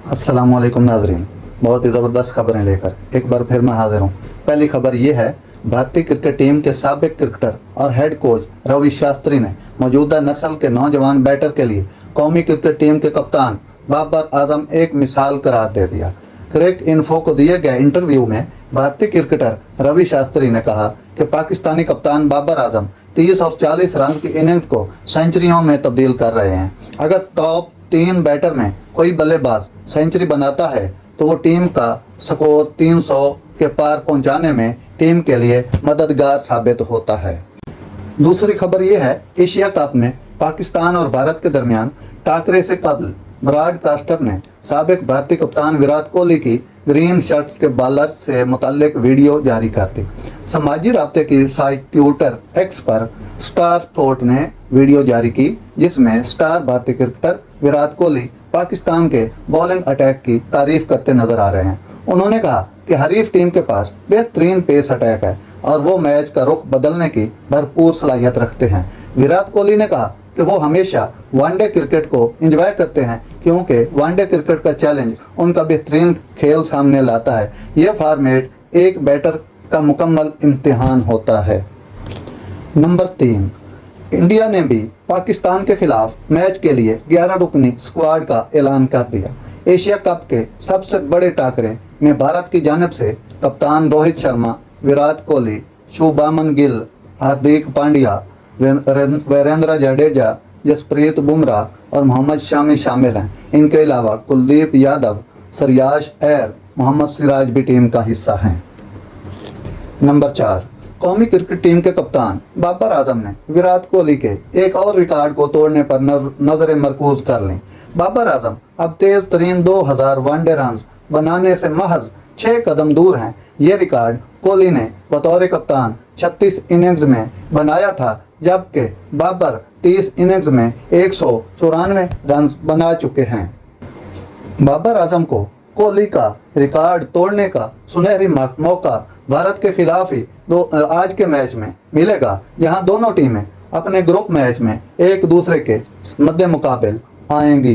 अस्सलामुअलैकुम नाजरीन, बहुत ही ज़बरदस्त खबरें लेकर एक बार फिर मैं हाजिर हूँ। पहली खबर ये है, भारतीय क्रिकेट टीम के साबिक क्रिकेटर और हेड कोच रवि शास्त्री ने मौजूदा नस्ल के नौजवान बैटर के लिए कौमी क्रिकेट टीम के कप्तान बाबर आजम एक मिसाल करार दे दिया। क्रिक इन्फो को दिए गए इंटरव्यू में भारतीय क्रिकेटर रवि शास्त्री ने कहा कि पाकिस्तानी कप्तान बाबर आजम 30 और 40 रन की इनिंग्स को सेंचुरियों में तब्दील कर रहे हैं। अगर टॉप 3 बैटर में कोई बल्लेबाज सेंचुरी बनाता है तो वो टीम का स्कोर 300 के पार पहुंचाने में टीम के लिए मददगार साबित होता है। दूसरी खबर यह है, एशिया कप में पाकिस्तान और भारत के दरमियान टाकरे से कबल ब्रॉडकास्टर ने साबिक भारतीय कप्तान विराट कोहली की ग्रीन शर्ट्स के बालर से मुताल्लिक वीडियो जारी कर दी। समाजी राब्ते की साइट ट्विटर एक्स पर स्टार स्पोर्ट ने वीडियो जारी की, जिसमें स्टार भारतीय क्रिकेटर विराट कोहली पाकिस्तान के बॉलिंग अटैक की तारीफ करते नजर आ रहे हैं। उन्होंने कहा कि हरीफ टीम के पास बेहतरीन पेस अटैक है और वो मैच का रुख बदलने की भरपूर सलाहियत रखते हैं। विराट कोहली ने कहा कि वो हमेशा वनडे क्रिकेट को एंजॉय करते हैं, क्योंकि वनडे क्रिकेट का चैलेंज उनका बेहतरीन खेल सामने लाता है। यह फॉर्मेट एक बैटर का मुकम्मल इम्तिहान होता है। नंबर 3, इंडिया ने भी पाकिस्तान के खिलाफ मैच के लिए 11 रुकनी स्क्वाड का ऐलान कर दिया। एशिया कप के सबसे बड़े टाकरे में भारत की जानिब से कप्तान रोहित शर्मा, विराट कोहली, शुभमन गिल, हार्दिक पांड्या, वीरेंद्र जडेजा, जसप्रीत बुमराह और मोहम्मद शामी शामिल हैं। इनके अलावा कुलदीप यादव, सरयाश अय्यर, मोहम्मद सिराज भी टीम का हिस्सा हैं। नंबर 4, कौमी क्रिकेट टीम के कप्तान बाबर आजम ने विराट कोहली के एक और रिकॉर्ड को तोड़ने पर नजरें मरकूज कर लीं। बाबर आजम अब तेज तरीन 2000 वनडे रन बनाने से महज 6 कदम दूर हैं। ये रिकॉर्ड कोहली ने बतौर कप्तान 36 इनिंग्स में बनाया था, जबकि बाबर 30 इनिंग्स में 194 रन बना चुके हैं। बाबर आजम को कोहली का रिकॉर्ड तोड़ने का सुनहरी मौका भारत के खिलाफ ही आज के मैच में मिलेगा, जहां दोनों टीमें अपने ग्रुप मैच में एक दूसरे के मद्दे मुकाबिल आएंगी।